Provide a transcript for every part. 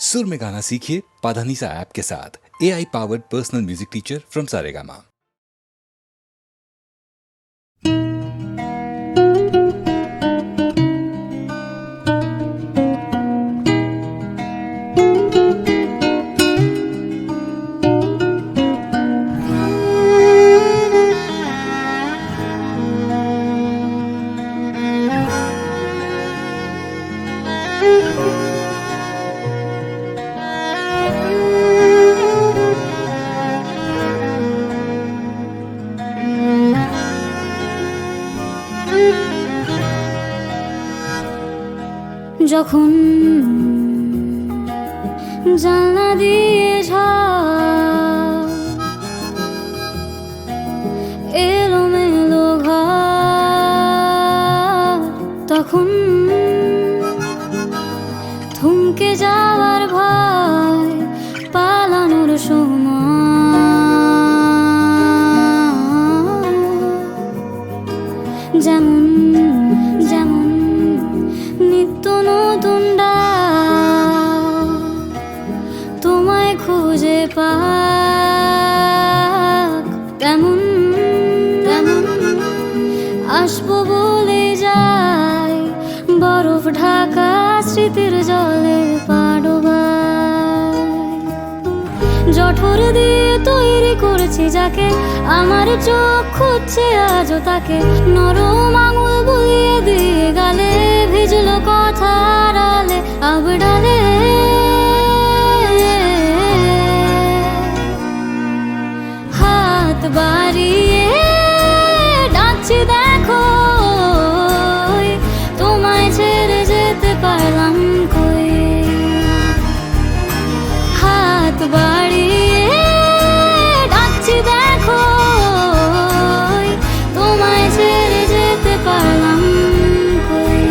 सुर में गाना सीखिए पाधानीसा ऐप के साथ। AI powered personal music teacher from Saregama. যখন জানলা দিয়ে ঝড় এলোমেলো ঘর, তখন থমকে যাওয়ার ভয়, পালানোর সময় যেমন যেমন নিত্য নতুন ডাক তোমায় খুঁজে পাক, তেমন তেমন আসবো বলে যাই বরফ ঢাকা স্মৃতির জলে পাডোবায়। জঠর দিয়ে তৈরি করেছি যাকে, আমার চোখ খুঁজছে আজও তাকে, নরম আঙুল বুলিয়ে দিয়ে গালে ভিজলো কথার আলে আবডালে। হাত বাড়িয়ে ডাকছি দেখো, তোমায় ছেড়ে যেতে পারলাম কই। হাত বাড়িয়ে ডাকছি দেখো, তোমায় ছেড়ে যেতে পারলাম কই।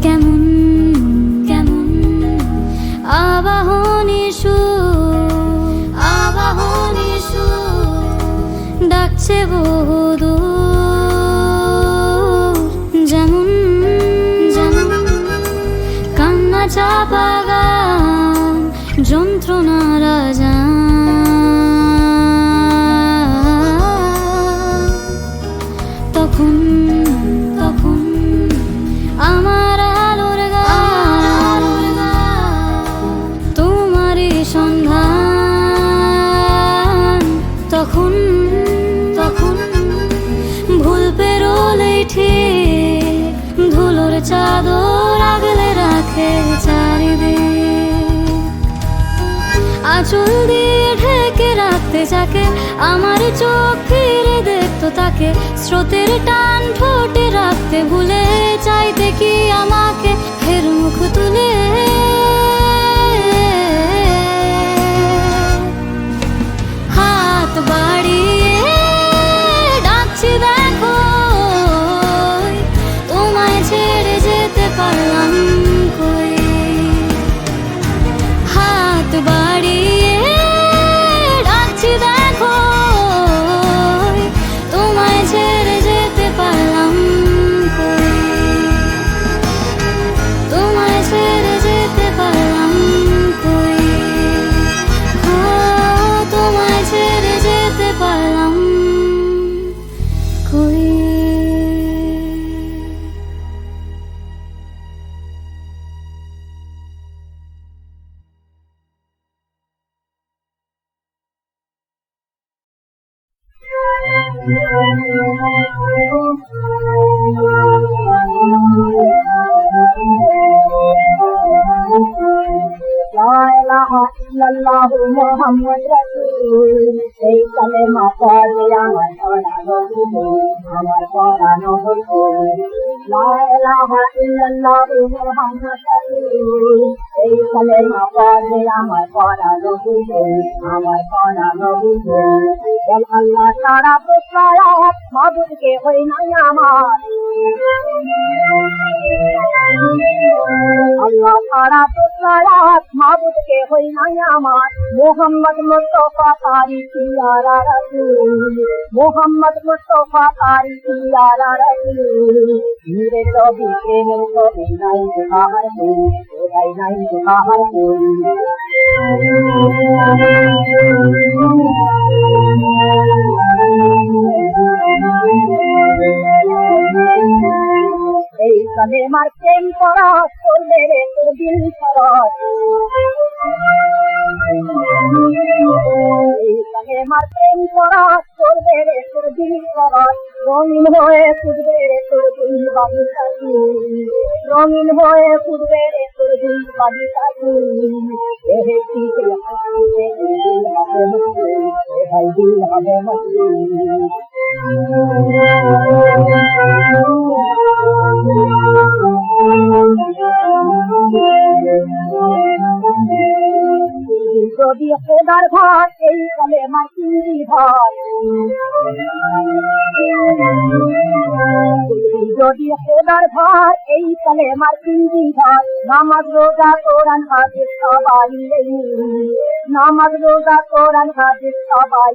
কেমন কেমন আবাহনী সুর ডাকছে বহুদূর, যেমন যেমন কান্না চাপা গান যন্ত্রণারা যান, তখন তখন আমার আলোর গান তোমারই সন্ধান, তখন তখন ভুল পেরোলেই ঠিক ধুলোর চাদর আগলে রাখে চারিদিক। আঁচল দিয়ে ঢেকে রাখতে যাকে, আমার চোখ ফিরে দেখতো তাকে, স্রোতের টান ঠোঁটে রাখতে ভুলে চাইতে কি আমাকে ফের মুখ তুলে। হাত বাড়িয়ে ডাকছি দেখো, তোমায় ছেড়ে যেতে পারলাম কই। হাত বাড়িয়ে ডাকছি দেখো, তোমায় ছেড়ে যেতে পারলাম কই। তোমায় ছেড়ে যেতে পারলাম কই। তোমায় ছেড়ে যেতে পারলাম কই। Fly ইলাহা ইল্লাল্লাহু মুহাম্মদ রাসূল এই কালেমা পড়ে আমার পরানো হলো আমার পরানো হলো লা ইলাহা ইল্লাল্লাহু মুহাম্মদ রাসূল এই কালেমা পড়ে আমার পরানো হলো আমার পরানো হলো বল আল্লাহ ছাড়া প্রত্যয় মাবুদকে হই না আমার আল্লাহ ছাড়া প্রত্যয় মাবুদকে হই না আমার মুহাম্মদ মুস্তাফা তারি পিয়ারা রাসূল মুহাম্মদ মুস্তাফা তারি পিয়ারা রাসূল মেরে নবী প্রেমের কবি নাই কাহার কোই নাই কাহার কোই এই কালেমার প্রেম করা করলে রে তোর দিল খরচ এই কালেমার প্রেম করা করলে রে তোর দিল খরচ রঙিন হয়ে ফুটবে রে তোর দিল বাবিতাকি রঙিন হয়ে ফুটবে রে তোর দিল বাবিতাকি এহে ঠিক হাসিতে দিল হবে মস্তি ভাই দিল হবে মস্তি যদি খোদার ঘর এই কালেমার চিংড়ি ঘর যদি খোদার ঘর এই কালেমার চিংড়ি ঘর নামাজ রোজা কোরআন হাদিস সবাই নামাজ রোজা কোরআন হাদিস সবাই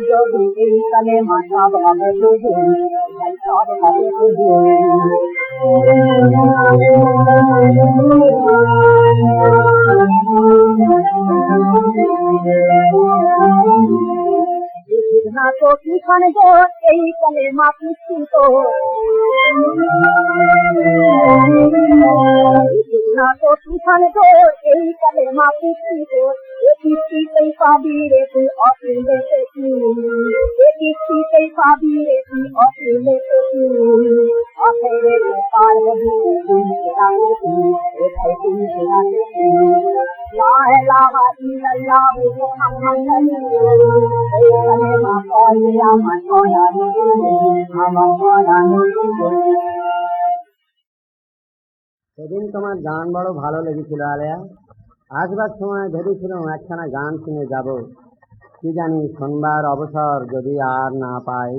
যদি এই কালেমা সব হবে বুঝি সব হবে বুঝি না তো কিষান গোর এই কালেমা পুষ্টিত না তো কিষান গোর এই কালেমা পুষ্টিত এটিতেই পাবি রে তুই অখিলে এটিতেই পাবি রে তুই অখিলে অখেরে পার হবি তুই এটাই তুই লা ইলাহা ইল্লাল্লাহু মুহাম্মাদুর রাসূলুল্লাহ এই কালেমা পড়ে আমার পরানো আমার পরানো সেদিন তোমার গান বড় ভালো লেগেছিল আলেয়া আসবার সময় ভেবেছিলাম একখানা গান শুনে যাব কি জানি শোনবার অবসর যদি আর না পাই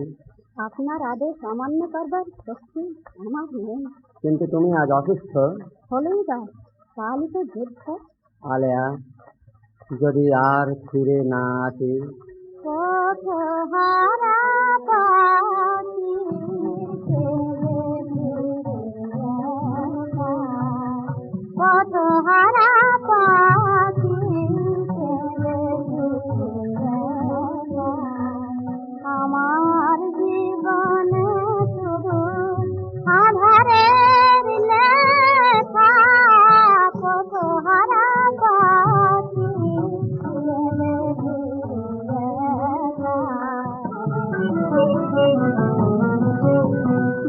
আপনার আদেশ অমান্য করবার শক্তি আমার নেই কিন্তু তুমি আজ অসুস্থ হলেই বা তাহলে তো যুদ্ধ আলেয়া যদি আর ফিরে না আসি পথ হারা পাখি পথ হারা পাখি আমার জীবনে শুধু আধারের লেখা পথ হারা পাখি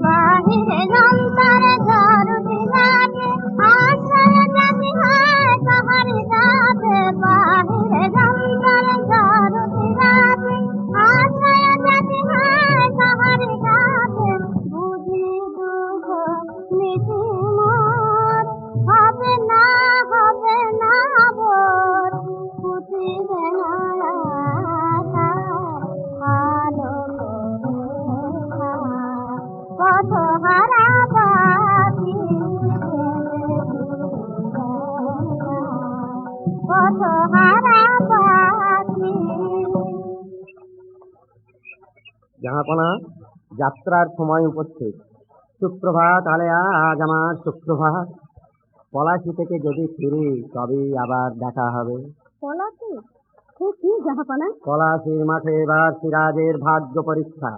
বাহিরে যন্তরে ঝড় বিলাতে আশ্রয় জাতি হয় কাহার কাছে বাহিরে যন্তরে ঝড় বিলাতে আশ্রয় জাতি হয় কাহার কাছে বুঝি দুঃখ মিঠি মত হবে না বোধ ফুটিবে না আলো পথ হারা পাখি পথ হারা পাখি জাহাপনা যাত্রার সময় উপস্থিত সুপ্রভাত আলেয়া আজ আমার সুপ্রভাত পলাশি থেকে যদি ফিরি তবেই আবার দেখা হবে পলাশি সে কি জাহাপনা পলাশির মাঠে এবার সিরাজের ভাগ্য পরীক্ষা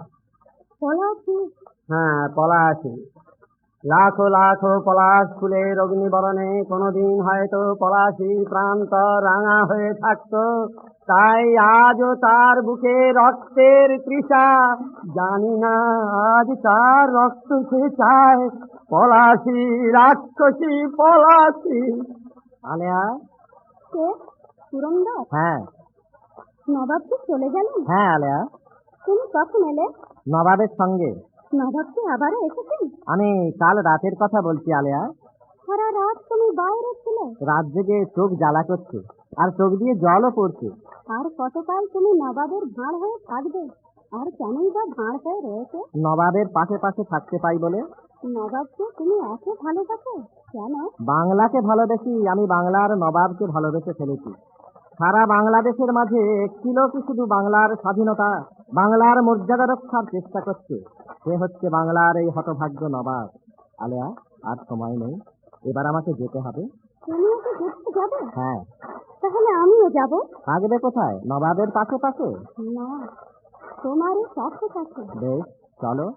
পলাশি হ্যাঁ পলাশি লাখো লাখো পলাশ ফুলের অগ্নিবরণে কোনোদিন হয়তো পলাশির প্রান্ত রাঙা হয়ে থাকতো তাই আজও তার বুকে রক্তের তৃষা জানি না আজ তার রক্ত সে চায় পলাশি রাক্ষসী পলাশি আলেয়া। কে? পুরন্দর? হ্যাঁ নবাব কি চলে গেলেন? হ্যাঁ আলেয়া, তুমি কখন এলে? নবাবের সঙ্গে। নবাব কি আবারও এসেছেন? আমি কাল রাতের কথা বলছি আলেয়া। সারা রাত তুমি বাইরে ছিলে? রাত জেগে চোখ জ্বালা করছে, আর চোখ দিয়ে জলও পড়ছে। আর কতকাল তুমি নবাবের ভাঁড় হয়ে থাকবে? আর কেনই বা ভাঁড় হয়ে রয়েছে? নবাবের পাশে পাশে থাকতে পাই বলে। নবাবকে তুমি এত ভালোবাসো কেন? বাংলাকে ভালোবেসি আমি, বাংলার নবাবকে ভালোবেসে ফেলেছি। সারা বাংলাদেশের মাঝে একটি লোকই শুধু বাংলার স্বাধীনতা, বাংলার মর্যাদা রক্ষার চেষ্টা করছে, সে হচ্ছে বাংলার এই হতভাগ্য নবাব। আলেয়া, আর সময় নেই, এবার আমাকে যেতে হবে। তুমি ওকে দেখতে যাবে? হ্যাঁ। তাহলে আমিও যাব। থাকবে কোথায়? নবাবের পাশে পাশে? না, তোমারই কাছে কাছে। বেশ, চলো।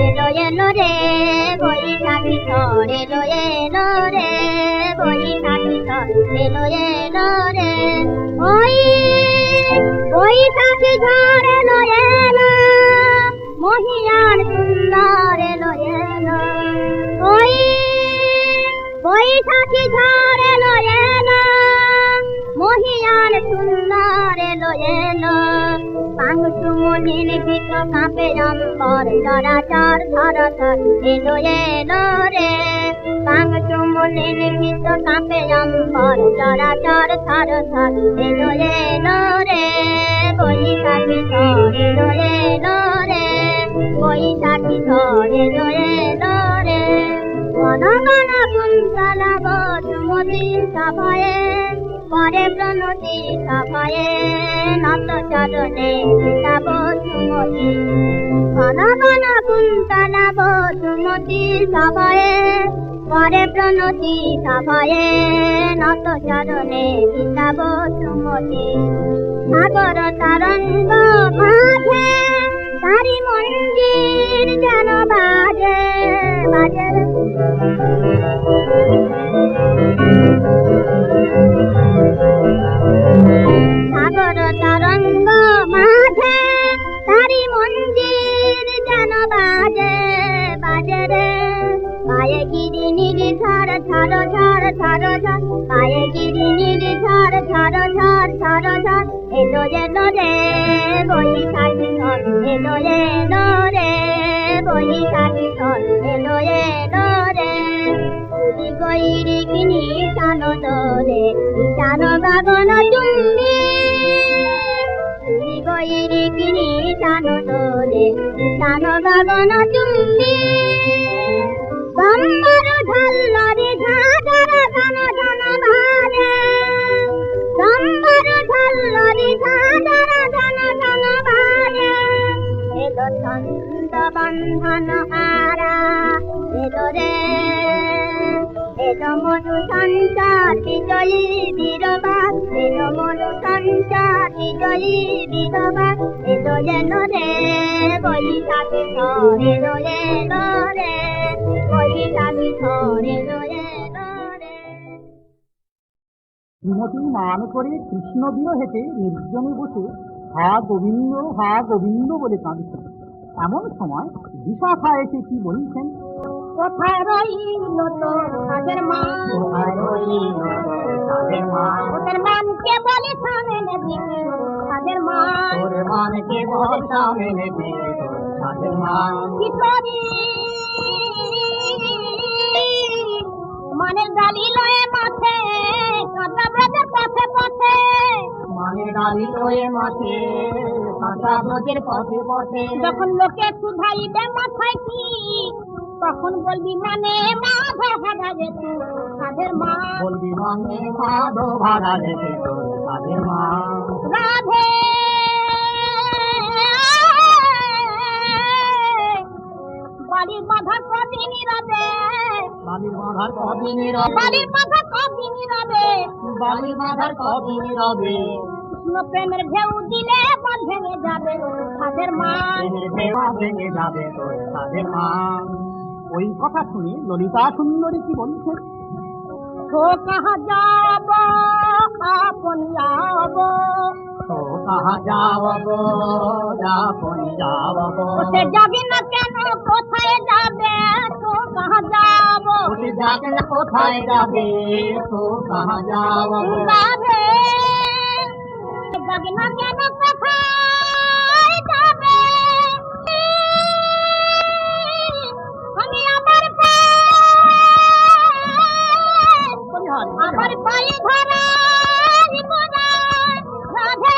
এলো এলো রে বৈশাখী ঝড়, এলো এলো রে বৈশাখী ঝড়, এলো এলো রে। ওই বৈশাখী ঝড় এলো এলো, মহিয়ান সুন্দর এলো এলো। ওই বৈশাখী ঝড় এলো এলো, মহিয়ান সুন্দর এলো এলো। পাংশুমনির ভিত কাঁপে অম্বর, চরাচর ধরধর এলো এলো রে। পাংশুমনির ভিত কাঁপে অম্বর, চরাচর ধরধর এলো এলো রে। বৈশাখী ঝড় এলো এলো রে, বৈশাখী ঝড় এলো এলো রে। ঘন ঘন কুন্তলা বসুমতী সভয়ে, পরে প্রণতি সভয়ে নত চরণে পিতা বসুমতী। ঘন ঘন কুন্তলা বসুমতী সভয়ে, পরে প্রণতি সভয়ে নত চরণে পিতা বসুমতী। সাগর তরঙ্গ মাঝে তারি মঞ্জির যেন বাজে বাজে। সাগর তরঙ্গ মাঝে তারি মঞ্জির যেন বাজে বাজে রে। পায়ে গিরি নিরি ঝড় ঝড় ঝড় ঝড় ঝড়, পায়ে গিরি নিরি ঝড় ঝড় ঝড় ঝড় ঝড় এলো এলো রে বৈশাখী ঝড়, এলো এলো রে বৈশাখী ঝড়, এলো এলো রে। গৈরি কিনি টানো দোরে, টানো গগন চুম্বি। গৈরি কিনি টানো দোরে, টানো গগন চুম্বি। গম্বর ঝল্লরি ঝাঁঝর ঝন ঝন বাজে, গম্বর ঝল্লরি ঝাঁঝর ঝন ঝন বাজে। এলো ছন্দ বন্ধন হারা এলো রে, এলো মধু সঞ্চার বিজয়ী বীরবাস, এলো মধু সঞ্চার বিজয়ী বীরবাস। এলো এলো রে বৈশাখী ঝড়, এলো এলো রে বৈশাখী ঝড়, এলো এলো রে। শ্রীমতী মান করে কৃষ্ণ বিরহেতে নির্জনে বসে হা গোবিন্দ বলে কাঁদছেন। এমন সময় বিশাখা এসে কি বলছেন? কোথায় রইল তোর কাজের মা, কোথায় রইল তাদের মা, তোদের মানকে বলি সামনে দিকে কাজের মা। তোর মানকে বল সামনে দিকে তাদের মা। কি করি মানের গালি লয়ে মাঠে, কাঁচা ব্রজের পথে পথে, মানের গালি লয়ে মাঠে, কাঁচা ব্রজের পথে পথে। যখন লোকে শুধাইবে মাথায় কি, তখন বলবি মানে মাধব ভাড়া যেত কাজের মা। বলবি মানে মাধব ভাড়া যেতে তোর তাদের মা। রাধে বাড়ির বাধা কদিনই রবে, বাড়ির বাধার কদিনই রবে, বাড়ির বাধা কদিনই রবে। বালির বাঁধার কদিন রবে, কৃষ্ণ প্রেমের ঢেউ দিলে বাঁধ ভেঙে যাবে সাধের মান। প্রেমের ভেবা ভেঙে যাবে তোর সাধের মান। ওই কথা শুনে ললিতা সুন্দরী কি বলছেন? তো কাহা যাব আপন যাব, তো কাহা যাওয়াবো যাপন যাওয়াবো, সে যাবি না কেন কোথায় যাবে, তো কাহা যাব ওঠে যাবে না কোথায় যাবে, তো কাহা যাওয়াবো। যাবে, যাবি না কেন কোথায় যাবে, আমি আমার আমার পায়ে ধরা রাধে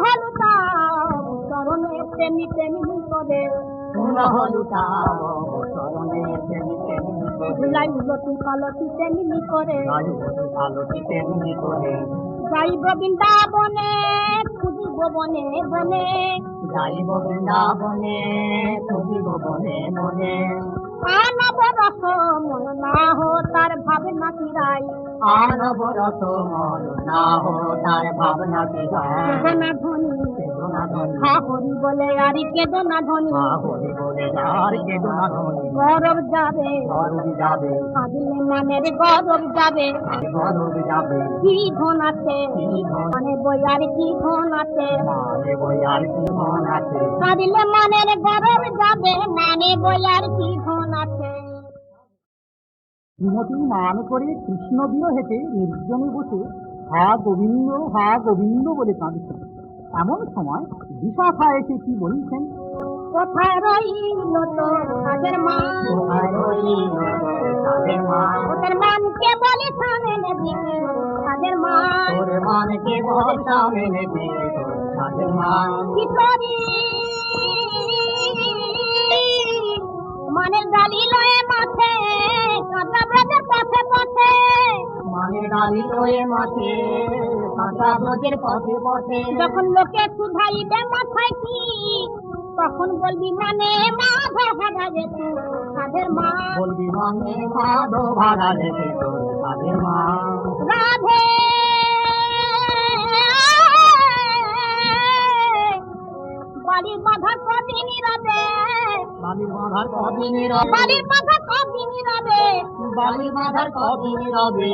হলুতা চরণে তেমনি তেমনি করে, লুটাবো চরণে তেমনি তেমনি করে, ঝুলাই লতি পালতি তেমনি করে, আলোটি তেমনি করে, যাইব বৃন্দাবনে খুঁজিব বনে বনে, যাইব বৃন্দাবনে খুঁজিব বনে বনে, আনব রস মন না হো তার ভাবনা কিরাই, আনব রস মন না হো তার ভাবনা কি যায়, কেদনা ধ্বনি কেদনা ধ্বনি, হা হরি বলে আরি কেদনা ধ্বনি, হরি বলে আর কেদনা ধ্বনি, গৌরব যাবে গরব যাবে, কাঁদিলে মানের গৌরব যাবে, গরব যাবে, কি ধন আছে কি ধন মানে বইয়ার কি ধন আছে, মানে বইয়ার কি মন আছে, কাঁদিলে মানের গৌরব যাবে মানে বইয়ার কি ধন আছে। শ্রীমতী মান করে কৃষ্ণ বিরহেতে নির্জনে বসে হা গোবিন্দ বলে কাঁদছেন। এমন সময় বিশাখা এসে কি বলছেন? কোথায় রইল তোর কাজের মান, ওদের মানকে বলে সামনে দিকে কাজের মান, কি করি মানের গালি লয়ে মাঠে কাঁচা ব্রজের পথে পথে, যখন লোকে শুধাইবে মাথায় কি তখন বলবি মানে মাধব ভাগা যেত কাজের মান, বলবি মানে মাধব ভাড়া রেখে তোর কাজের মা, রাধে বাড়ির বাঁধা কদিন রবে, বালির বাঁধার কদিন রবে, বাড়ির বাঁধা কদিন রবে, বালির বাঁধার কদিন রবে,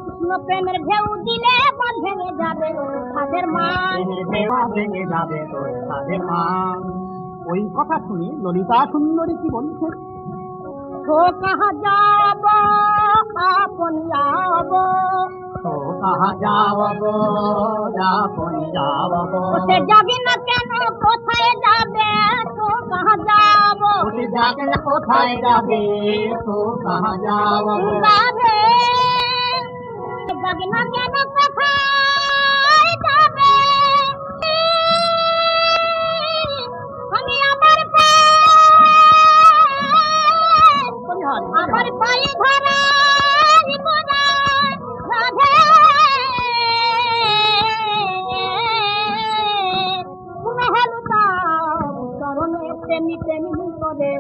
কৃষ্ণ প্রেমের ঢেউ দিলে বাঁধ ভেঙে যাবে সাধের মান। প্রেমের ভেবা ভেঙে যাবে তোর কাজের মা। ওই কথা শুনে ললিতা সুন্দরী কি বলছেন? তো কাহা যাব আপন যাব, তো কাহা যাওয়াবো যাপন যাওয়াবো, সে যাবি না কেন কোথায় যাবে, তো কাহা যাব ওঠে যাবে না কোথায় যাবে, তো কাহা যাওয়াবো। যাবে, যাবি না কেন কোথায় যাবে, আমি আমার পায়ে ধরা রাধে হলুতা চরণে তেমনি তেমনি করে,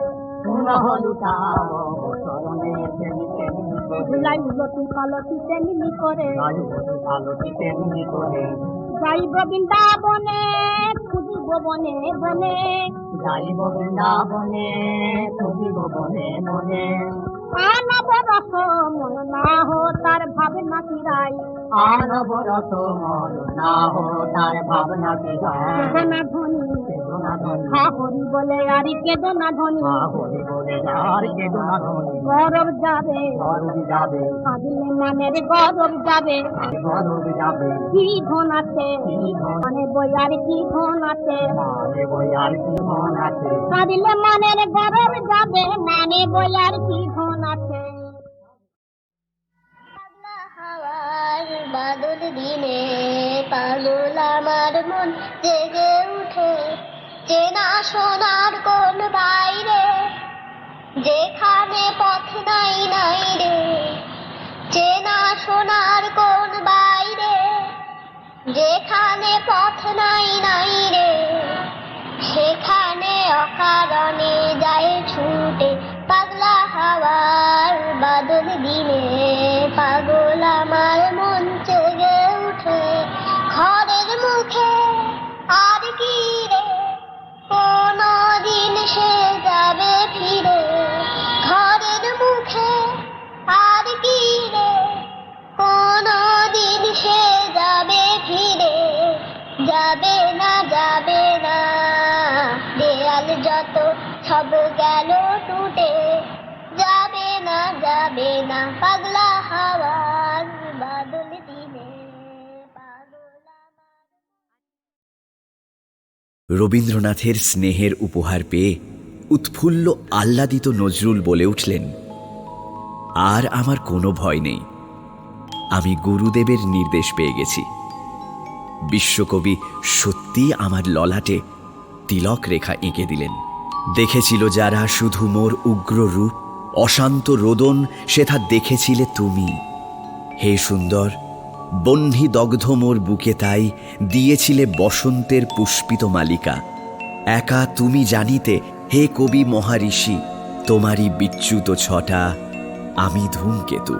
লুটাবো চরণে তেমনি তেমনি করে, ঝুলাই লতি পালতি তেমনি করে, আলোটি তেমনি করে, যাইব বৃন্দাবনে খুঁজিব বনে বনে, যাইব বৃন্দাবনে খুঁজিব বনে বনে, আনব রস মন না হো তার ভাবনা কিরাই, আনব রস মন না হো তার ভাবনা কি যায়, কেদনা ধ্বনি কেদনা ধ্বনি, হা হরি বলে আরি কেদনা ধ্বনি, হরি বলে আর কেদনা ধ্বনি, গৌরব যাবে গরব যাবে, কাঁদিলে মানের গৌরব যাবে, গরব যাবে, কি ধন আছে কি ধন মানে বইয়ার কি ধন আছে, মানে বইয়ার কি মন আছে, কাঁদিলে মানের গৌরব যাবে মানে বইয়ার কি ধন আছে। হাওয়ার বাদল দিনে পাগল আমার মন জেগে উঠে, চেনা সোনার কোন বাইরে যেখানে পথ নাই নাই রে, চেনা সোনার কোন বাইরে যেখানে পথ নাই নাই রে, সেখানে অকারণে যায় ছুটে পাগল পাগলা হাওয়ার বাদল দিনে পাগল আমার মন জেগে উঠে ঘরের মুখে আর কি রে কোনো দিন সে যাবে ফিরে ঘরের মুখে আর কি রে কোনো দিন সে যাবে ফিরে যাবে না দেয়াল যত সব গেল টুটে যাবে না পাগলা হাওয়ার বাদল দিনে পাগলা। রবীন্দ্রনাথের স্নেহের উপহার পেয়ে উৎফুল্ল আহ্লাদিত নজরুল বলে উঠলেন, আর আমার কোনো ভয় নেই, আমি গুরুদেবের নির্দেশ পেয়ে গেছি। বিশ্বকবি সত্যি আমার ললাটে তিলক রেখা এঁকে দিলেন। দেখেছিল যারা শুধু মোর উগ্র রূপ, অশান্ত রোদন সেথা দেখেছিলে তুমি। হে সুন্দর, বহ্নি দগ্ধ মোর বুকে তাই দিয়েছিলে বসন্তের পুষ্পিত মালিকা। একা তুমি জানিতে হে কবি মহারিষি, তোমারই বিচ্যুত ছটা আমি ধূমকেতু।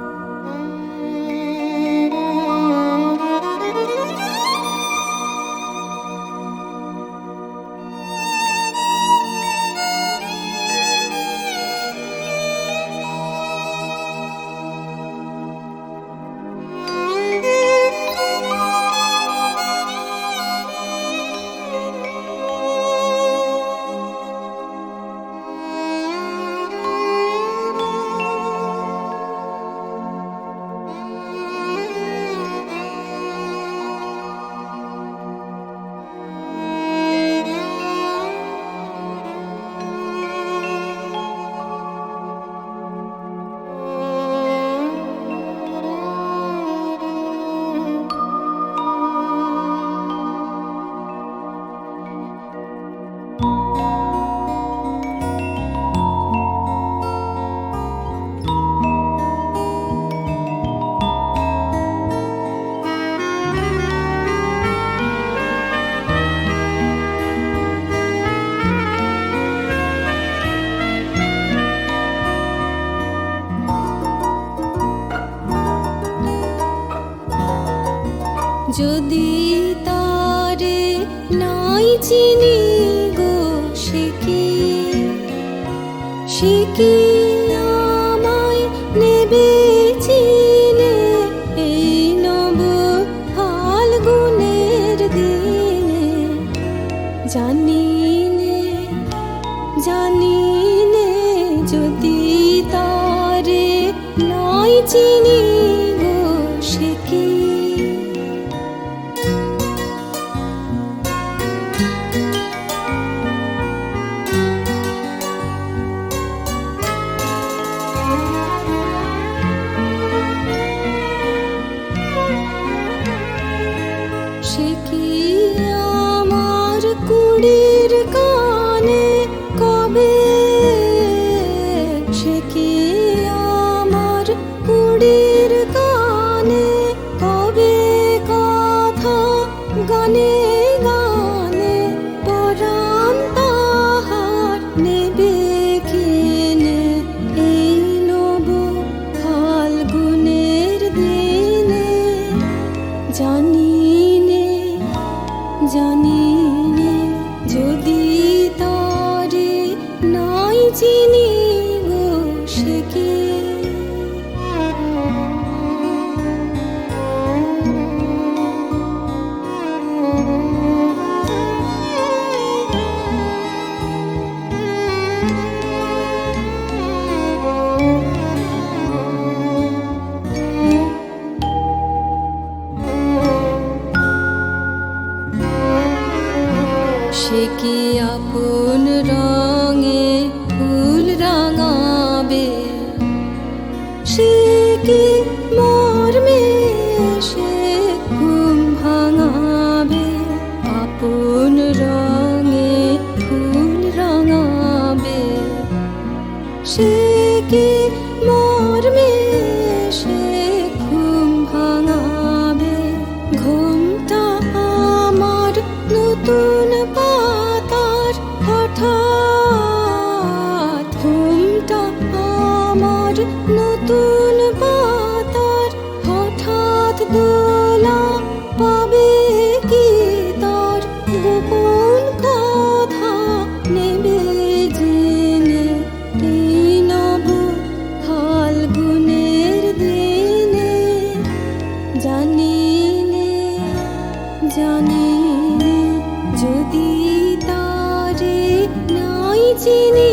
যদি তারে নাই চিনি গো সে কি আমায় নেবে চিনে এই নব ফাল্গুনের দিনে। জানি নে যদি তারে নাই চিনি গো সে কি। সে কি আমার কুড়ির কানে কবে, সে কি আমার কুড়ির কানে কবে কথা গানে গানে পরাণ তাহার নেবে কিনে এই নব ফাল্গুনের দিনে। জানি নে যদি তারে নাই চিনি গো সে কি। সে কি আপন রঙে ফুল রাঙাবে, সে কি মর্মে সে ঘুম ভাঙাবে। আপন রঙে ফুল রাঙাবে, সে কি মর্মে সে ঘুম ভাঙাবে। ঘুমটা আমার নতুন পাতার হঠাৎ, ঘুমটা নতুন পাতার হঠাৎ দোলা পাবে কি তার গোপন কথা নেবে জেনে এই নব ফাল্গুনের দিনে জানি জানি যদি তারে নাই চিনি